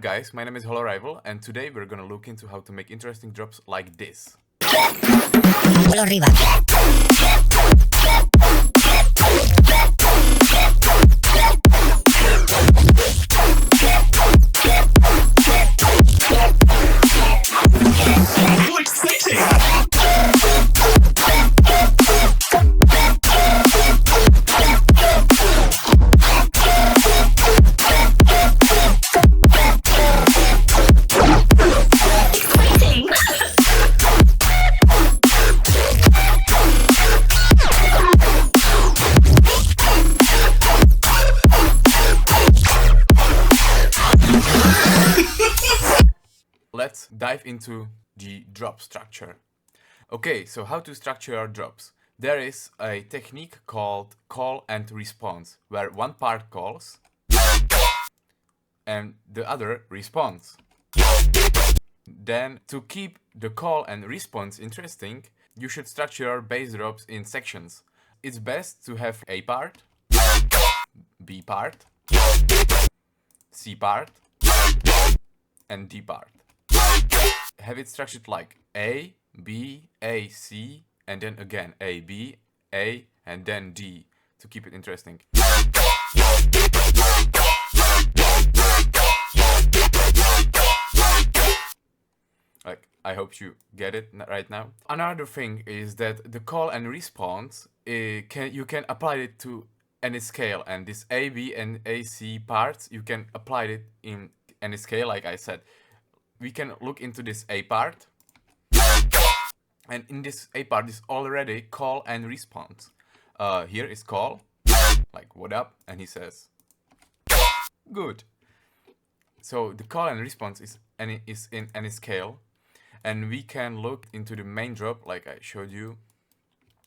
guys, my name is Rival, and today we're gonna look into how to make interesting drops like this. Rival. Let's dive into the drop structure. Okay, so how to structure our drops? There is a technique called call and response, where one part calls and the other responds. Then, to keep the call and response interesting, you should structure your bass drops in sections. It's best to have A part, B part, C part, and D part. Have it structured like A, B, A, C, and then again A, B, A, and then D to keep it interesting. Like, I hope you get it right now. Another thing is that the call and response, you can apply it to any scale, and this A, B, and AC parts, you can apply it in any scale, like I said. We can look into this A part, and in this A part is already call and response. Here is call, like what up, and he says good. So the call and response is in any scale, and we can look into the main drop, like I showed you,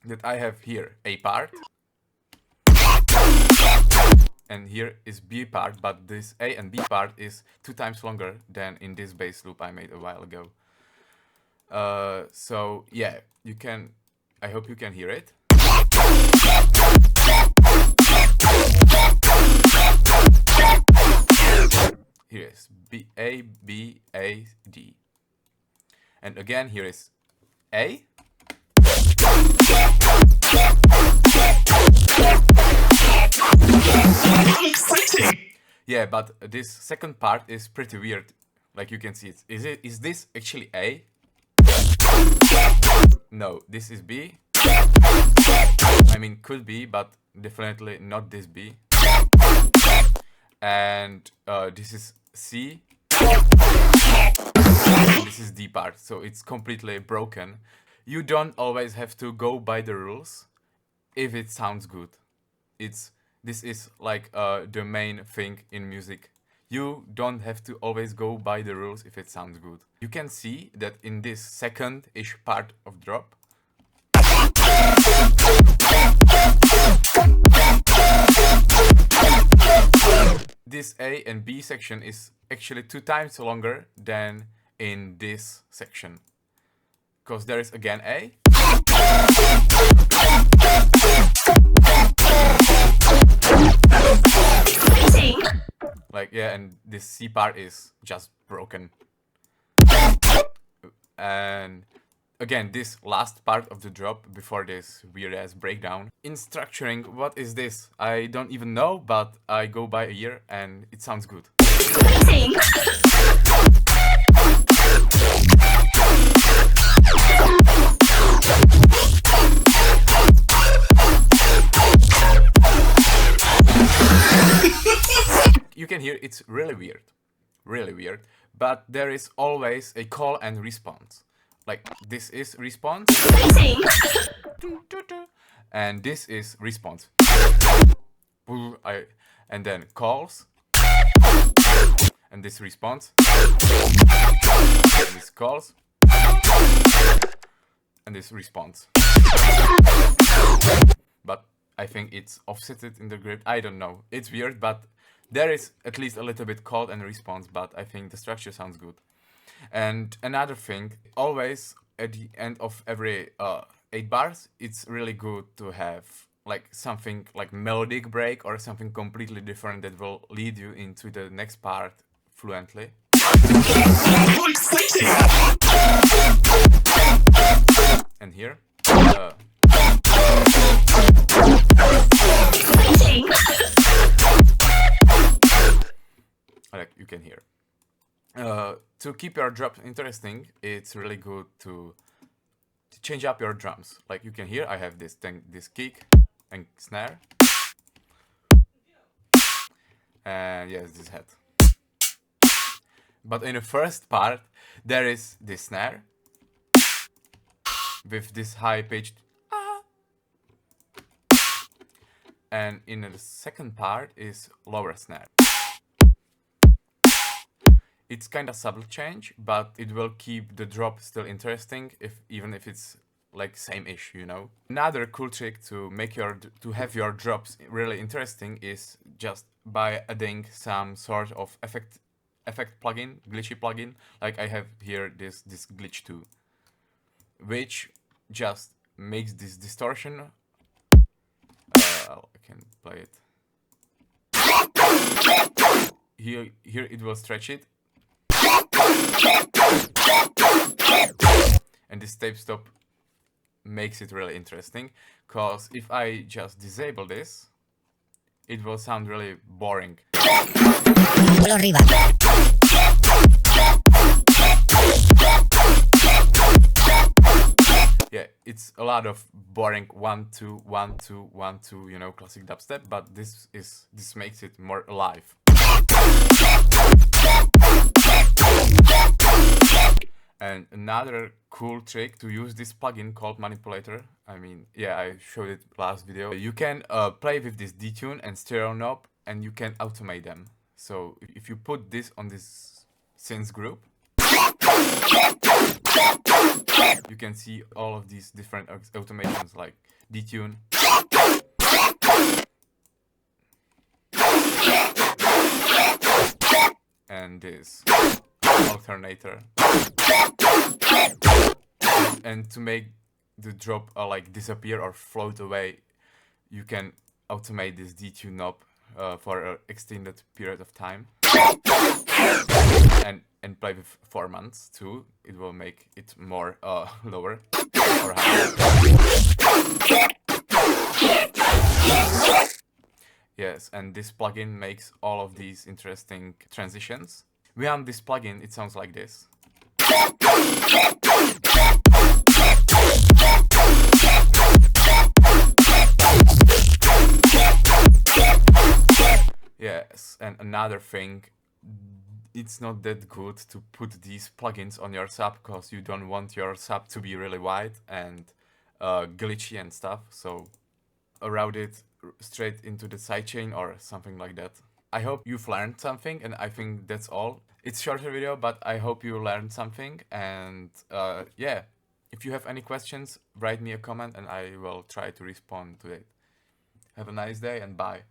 that I have here A part, and here is B part, but this A and B part is 2 times longer than in this bass loop I made a while ago. So yeah, I hope you can hear it. Here is B, A, B, A, D. And again, here is A. Yeah, but this second part is pretty weird. Like you can see it. Is this actually A? No, this is B. I mean, could be, but definitely not this B. And this is C. And this is D part, so it's completely broken. You don't always have to go by the rules if it sounds good. This is like the main thing in music. You don't have to always go by the rules if it sounds good. You can see that in this second-ish part of drop, this A and B section is actually 2 times longer than in this section. Because there is again A. Like, yeah, and this C part is just broken. And again, this last part of the drop before this weird ass breakdown. In structuring, what is this? I don't even know, but I go by a year and it sounds good. You can hear it's really weird, but there is always a call and response. Like, this is response, and this is response. And then calls, and this response, and this calls, and this response. But I think it's offsetted in the grip. I don't know. It's weird, but there is at least a little bit call and response, but I think the structure sounds good. And another thing, always at the end of every 8 bars, it's really good to have like something like melodic break or something completely different that will lead you into the next part fluently. And here, like you can hear. To keep your drops interesting, it's really good to change up your drums. Like you can hear, I have this thing, this kick and snare, and yes, this head. But in the first part, there is this snare with this high pitched, and in the second part is lower snare. It's kind of subtle change, but it will keep the drop still interesting, even if it's like same-ish, you know. Another cool trick to have your drops really interesting is just by adding some sort of effect plugin, glitchy plugin. Like I have here this glitch 2, which just makes this distortion. I can play it. Here it will stretch it. And this tape stop makes it really interesting, because if I just disable this, it will sound really boring. Yeah, it's a lot of boring 1 2 1 2 1 2, you know, classic dubstep, but this makes it more alive. And another cool trick to use this plugin called manipulator. I mean, yeah, I showed it last video. You can play with this detune and stereo knob, and you can automate them. So if you put this on this synth group, you can see all of these different automations like detune, and this alternator. And to make the drop like disappear or float away, you can automate this detune knob for an extended period of time, and play with 4 months too. It will make it more lower or higher. Yes, and this plugin makes all of these interesting transitions. Beyond this plugin, it sounds like this. Yes, and another thing, it's not that good to put these plugins on your sub, because you don't want your sub to be really wide and glitchy and stuff, so route it straight into the sidechain or something like that. I hope you've learned something, and I think that's all. It's a shorter video, but I hope you learned something, and yeah, if you have any questions, write me a comment and I will try to respond to it. Have a nice day and bye.